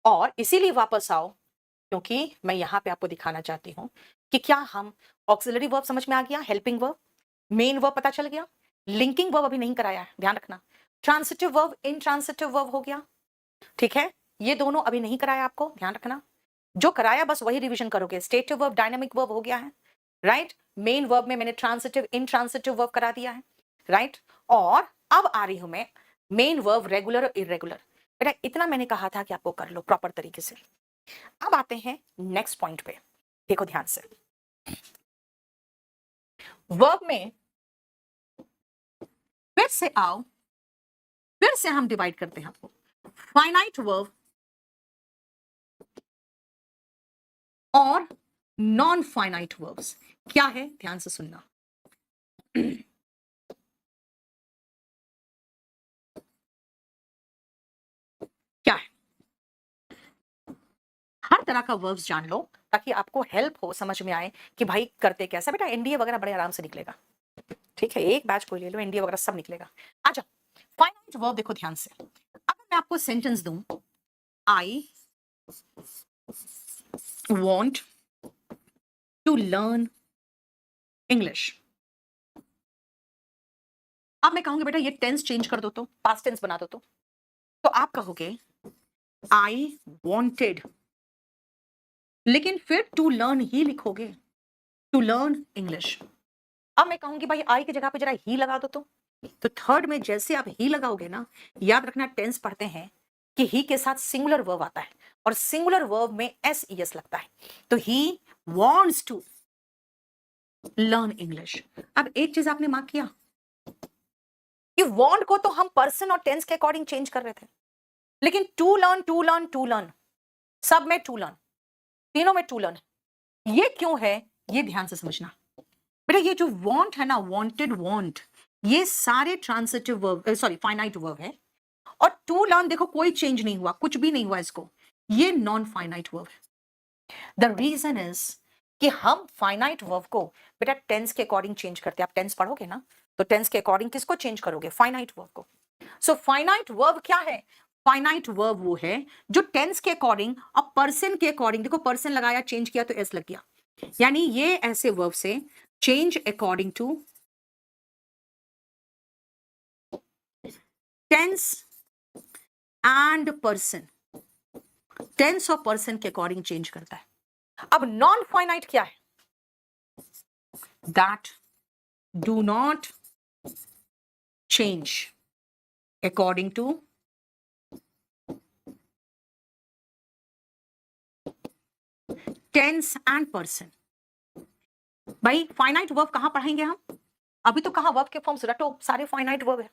A: और इसीलिए वापस आओ क्योंकि मैं यहां पे आपको दिखाना चाहती हूं कि क्या हम ऑक्सिलरी वर्ब समझ में आ गया, हेल्पिंग वर्ब, मेन वर्ब पता चल गया, लिंकिंग वर्ब अभी नहीं कराया है, ध्यान रखना। ट्रांसिटिव वर्ब, इनट्रांसिटिव वर्ब हो गया, ठीक है? ये दोनों अभी नहीं कराया आपको, ध्यान रखना। जो कराया बस वही रिवीजन करोगे। स्टेटिव वर्ब डायनामिक वर्ब हो गया है, राइट। मेन वर्ब में मैंने ट्रांसिटिव इंट्रांसिटिव वर्ब करा दिया है, राइट। और अब आ रही हूं मैं मेन वर्ब रेगुलर और इरेगुलर। बेटा इतना मैंने कहा था कि आपको कर लो प्रॉपर तरीके से। अब आते हैं नेक्स्ट पॉइंट पे, देखो ध्यान से। वर्ब में फिर से आओ, फिर से हम डिवाइड करते हैं आपको फाइनाइट वर्ब और नॉन फाइनाइट वर्ब्स। क्या है ध्यान से सुनना। क्या है, हर तरह का वर्ब्स जान लो ताकि आपको हेल्प हो, समझ में आए कि भाई करते कैसा। बेटा एनडीए वगैरह बड़े आराम से निकलेगा, ठीक है। एक बैच कोई ले लो, एनडीए वगैरह सब निकलेगा। अच्छा फाइनाइट वर्ब देखो ध्यान से। अगर मैं आपको सेंटेंस दूं, I want to learn English. अब मैं कहूंगी बेटा ये टेंस चेंज कर दो, तो पास्ट टेंस बना दो, तो आप कहोगे आई वॉन्टेड, लेकिन फिर टू लर्न ही लिखोगे, टू लर्न इंग्लिश। अब मैं कहूंगी भाई आई की जगह पे जरा ही लगा दो, तो थर्ड में जैसे आप ही लगाओगे ना, याद रखना टेंस पढ़ते हैं कि ही के साथ सिंगुलर वर्ब आता है और सिंगुलर वर्ब में एस ईएस लगता है। तो he wants to learn English. अब एक चीज आपने मार्क किया कि वॉन्ट को तो हम पर्सन और टेंस के अकॉर्डिंग चेंज कर रहे थे, लेकिन to learn to learn to learn, सब में टू लर्न, तीनों में टू लर्न। ये क्यों है ये ध्यान से समझना बेटा। ये जो वॉन्ट है ना, वॉन्टेड वॉन्ट, ये सारे transitive verb, sorry finite verb है। और टू लर्न देखो कोई चेंज नहीं हुआ, कुछ भी नहीं हुआ इसको, ये नॉन फाइनाइट वर्ब है। द रीजन इज कि हम फाइनाइट वर्ब को बेटा टेंस के अकॉर्डिंग चेंज करते हैं। आप टेंस पढ़ोगे ना, तो टेंस के अकॉर्डिंग किसको चेंज करोगे, फाइनाइट वर्ब को। सो फाइनाइट वर्ब क्या है, फाइनाइट वर्ब वो है जो टेंस के अकॉर्डिंग और पर्सन के अकॉर्डिंग, देखो पर्सन लगाया चेंज किया तो एस लग गया, यानी ये ऐसे वर्ब से change according to tense and person, tense और पर्सन के अकॉर्डिंग चेंज करता है। अब नॉन फाइनाइट क्या है, that do not change according to tense and person. भाई फाइनाइट वर्ब कहां पढ़ाएंगे हम, अभी तो कहां वर्ब के फॉर्म्स रटो, सारे फाइनाइट वर्ब है,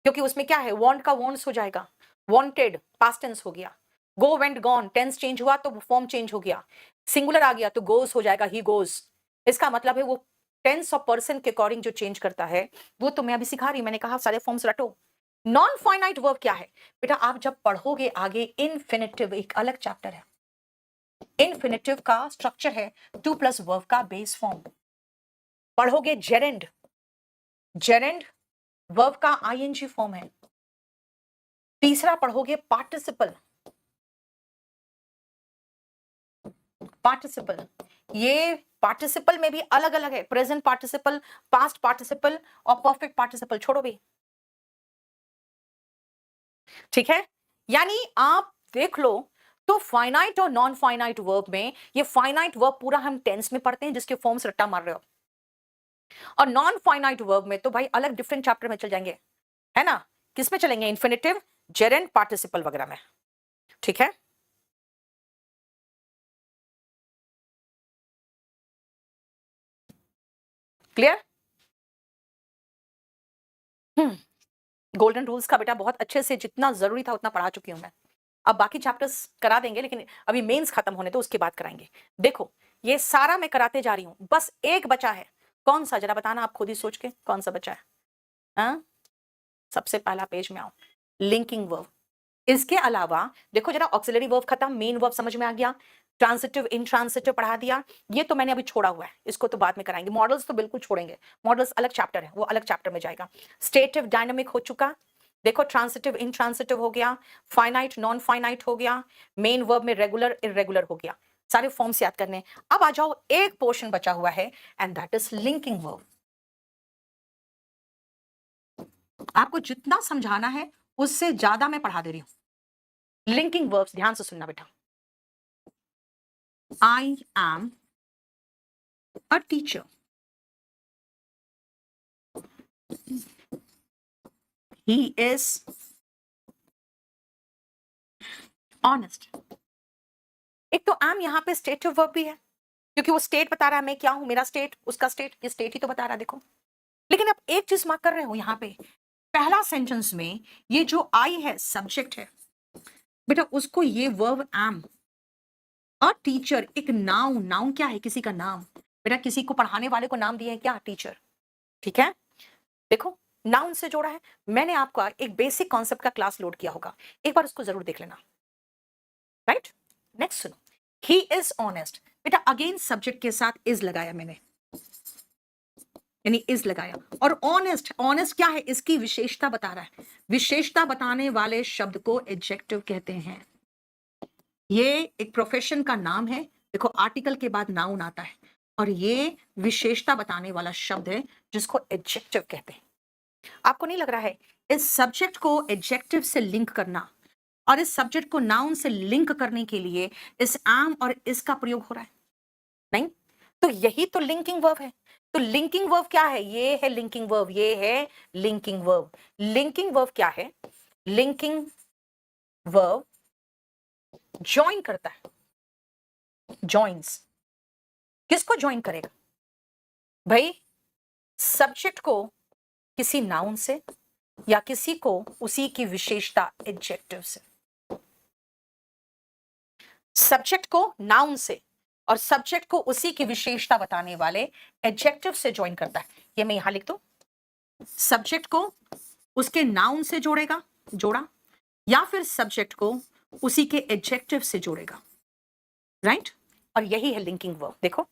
A: क्योंकि उसमें क्या है, वांट का वांट्स हो जाएगा, वांटेड पास्ट टेंस हो गया, go went gone tense change हुआ तो फॉर्म चेंज हो गया, सिंगुलर आ गया तो गोस हो जाएगा, ही गोस। इसका मतलब है वो टेंस और पर्सन के अकॉर्डिंग जो चेंज करता है वो तो मैं अभी सिखा रही हूं, मैंने कहा सारे फॉर्म्स रटो। नॉन फाइनाइट वर्ब क्या है बेटा, आप जब पढ़ोगे आगे इनफिनिटिव, एक अलग चैप्टर है, इनफिनिटिव का स्ट्रक्चर है टू प्लस वर्ब का बेस फॉर्म। पढ़ोगे जेरेंड, जेरेंड वर्ब का आईएनजी फॉर्म है। तीसरा पढ़ोगे पार्टिसिपल, पार्टिसिपल, ये पार्टिसिपल में भी अलग अलग है, प्रेजेंट पार्टिसिपल, पास्ट पार्टिसिपल और परफेक्ट पार्टिसिपल, छोड़ो भी, ठीक है। यानी आप देख लो तो फाइनाइट और नॉन फाइनाइट वर्ब में, ये फाइनाइट वर्ब पूरा हम टेंस में पढ़ते हैं जिसके फॉर्म्स रट्टा मार रहे हो, और नॉन फाइनाइट वर्ब में तो भाई अलग डिफरेंट चैप्टर में चल जाएंगे, है ना। किस में चलेंगे, इन्फिनिटिव, जेरेंड, पार्टिसिपल वगैरह में, ठीक है। क्लियर। गोल्डन रूल्स का बेटा बहुत अच्छे से जितना जरूरी था उतना पढ़ा चुकी हूं मैं। अब बाकी चैप्टर्स करा देंगे, लेकिन अभी मेंस खत्म होने तो उसके बाद कराएंगे। देखो ये सारा मैं कराते जा रही हूं, बस एक बचा है, कौन सा जरा बताना आप खुद ही सोच के, कौन सा बचा है। हाँ? सबसे पहला पेज में आओ, लिंकिंग वर्ब। इसके अलावा देखो जरा, ऑक्सिलरी वर्ब खत्म, मेन वर्ब समझ में आ गया, ट्रांसिटिव इंट्रांसिटिव पढ़ा दिया, ये तो मैंने अभी छोड़ा हुआ है, इसको तो बाद में कराएंगे। मॉडल्स तो बिल्कुल छोड़ेंगे, मॉडल्स अलग चैप्टर है, वो अलग चैप्टर में जाएगा। स्टेटिव डायनामिक हो चुका, देखो ट्रांसिटिव इंट्रांसिटिव हो गया, फाइनाइट नॉन फाइनाइट हो गया, मेन वर्ब में रेगुलर इरेगुलर हो गया, सारे फॉर्म्स याद करने। अब आ जाओ, एक पोर्शन बचा हुआ है and that is linking verb. आपको जितना समझाना है उससे ज्यादा मैं पढ़ा दे रही हूं। लिंकिंग वर्ब्स ध्यान से सुनना बेटा, I am a teacher. He is honest. एक तो am यहां पे स्टेटिव वर्ब भी है, क्योंकि वो स्टेट बता रहा है मैं क्या हूं, मेरा स्टेट, उसका स्टेट, ये स्टेट ही तो बता रहा है, देखो। लेकिन अब एक चीज मार्क कर रहे हो यहां पे, पहला सेंटेंस में ये जो आई है सब्जेक्ट है बेटा, उसको ये वर्ब am अ टीचर, एक नाउन, नाउन क्या है, किसी का नाम, बेटा किसी को पढ़ाने वाले को नाम दिया है क्या, टीचर, ठीक है। देखो नाउन से जोड़ा है, मैंने आपको एक बेसिक कॉन्सेप्ट का क्लास लोड किया होगा, एक बार उसको जरूर देख लेना, राइट। नेक्स्ट सुनो, ही इज ऑनेस्ट, बेटा अगेन सब्जेक्ट के साथ इज लगाया मैंने, यानी इज लगाया, और ऑनेस्ट, ऑनेस्ट क्या है, इसकी विशेषता बता रहा है, विशेषता बताने वाले शब्द को एडजेक्टिव कहते हैं। ये एक प्रोफेशन का नाम है, देखो आर्टिकल के बाद नाउन आता है, और ये विशेषता बताने वाला शब्द है जिसको एडजेक्टिव कहते हैं। आपको नहीं लग रहा है इस सब्जेक्ट को एडजेक्टिव से लिंक करना और इस सब्जेक्ट को नाउन से लिंक करने के लिए इस am और इसका प्रयोग हो रहा है? नहीं, तो यही तो लिंकिंग वर्ब है। तो लिंकिंग वर्ब क्या है, ये है लिंकिंग वर्ब, ये है लिंकिंग वर्ब। लिंकिंग वर्ब क्या है, लिंकिंग वर्ब ज्वाइन करता है, जॉइंस, किसको ज्वाइन करेगा भाई, सब्जेक्ट को किसी नाउन से या किसी को उसी की विशेषता एडजेक्टिव से, सब्जेक्ट को नाउन से और सब्जेक्ट को उसी की विशेषता बताने वाले एडजेक्टिव से ज्वाइन करता है। ये मैं यहां लिख दूं, सब्जेक्ट को उसके नाउन से जोड़ेगा, जोड़ा, या फिर सब्जेक्ट को उसी के एडजेक्टिव से जोड़ेगा, राइट। और यही है लिंकिंग वर्ब। देखो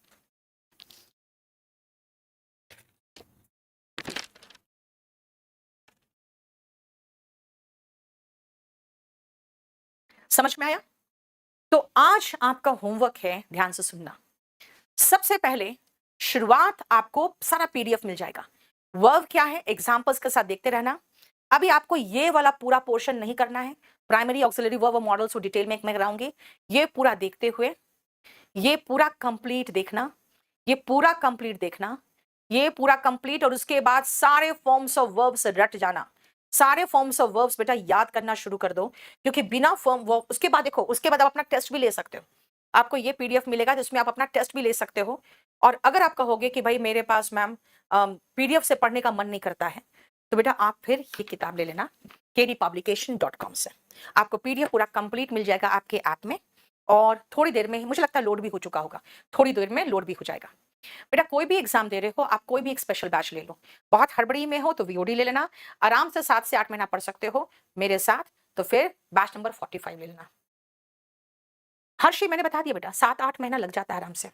A: समझ में आया। तो आज आपका होमवर्क है, ध्यान से सुनना। सबसे पहले शुरुआत आपको सारा पीडीएफ मिल जाएगा, वर्ब क्या है एग्जांपल्स के साथ देखते रहना। अभी आपको ये वाला पूरा पोर्शन नहीं करना है, प्राइमरी ऑक्सिलरी वर्ब और मॉडल्स को डिटेल में मैं कराऊंगी, ये पूरा देखते हुए ये पूरा कंप्लीट देखना, ये पूरा कंप्लीट देखना, ये पूरा कंप्लीट, और उसके बाद सारे फॉर्म्स ऑफ वर्ब्स रट जाना, सारे फॉर्म्स ऑफ वर्ब्स बेटा याद करना शुरू कर दो, क्योंकि बिना फॉर्म वर्ब, उसके बाद देखो, उसके बाद आप अपना टेस्ट भी ले सकते हो, आपको ये पीडीएफ मिलेगा जिसमें आप अपना टेस्ट भी ले सकते हो। और अगर आप कहोगे कि भाई मेरे पास मैम पीडीएफ से पढ़ने का मन नहीं करता है, तो बेटा आप फिर ये किताब ले लेना kdpublication.com से, आपको पीडीएफ पूरा कंप्लीट मिल जाएगा आपके ऐप में, और थोड़ी देर में, मुझे लगता है लोड भी हो चुका होगा, थोड़ी देर में लोड भी हो जाएगा। बेटा कोई भी एग्जाम दे रहे हो, आप कोई भी एक स्पेशल बैच ले लो, बहुत हड़बड़ी में हो तो वीओडी ले लेना, आराम से 7 से 8 महीना पढ़ सकते हो मेरे साथ, तो फिर बैच नंबर 45 ले लेना। हर्षी मैंने बता दिया बेटा, 7-8 महीना लग जाता है आराम से।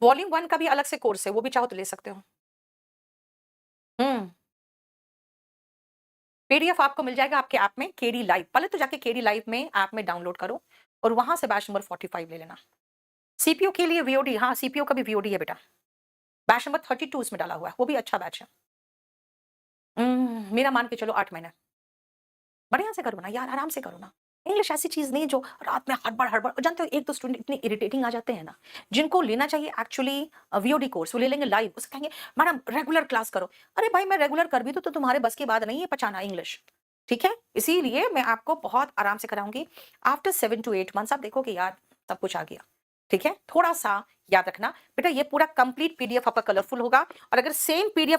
A: वॉल्यूम 1 का भी अलग से कोर्स है, वो भी चाहो तो ले सकते हो। पीडीएफ आपको मिल जाएगा आपके ऐप में केडी लाइव, पहले तो जाके केडी लाइव में ऐप में डाउनलोड करो और वहां से बैच नंबर 45 ले लेना। सीपीयू के लिए वीओडी, हाँ सीपीयू का भी वीओडी है बेटा, बैच नंबर 32 उसमें डाला हुआ है, वो भी अच्छा बैच है। मेरा मान के चलो 8 महीना, बढ़िया से करो ना यार, आराम से करो ना। इंग्लिश ऐसी चीज नहीं जो रात में हड़बड़ हड़बड़, जानते हो एक दो स्टूडेंट इतने इरिटेटिंग आ जाते हैं ना, जिनको लेना चाहिए एक्चुअली वीओडी कोर्स, वो ले लेंगे लाइव, उसे कहेंगे मैडम रेगुलर क्लास करो। अरे भाई मैं रेगुलर कर भी तो तुम्हारे बस की बात नहीं है पचाना इंग्लिश, ठीक है। इसीलिए मैं आपको बहुत आराम से कराऊंगी, आफ्टर 7 to 8 मंथ्स आप देखोगे यार सब कुछ आ गया, ठीक है। थोड़ा सा याद रखना बेटा, ये पूरा कंप्लीट पीडीएफ आपका कलरफुल होगा, और अगर सेम पीडीएफ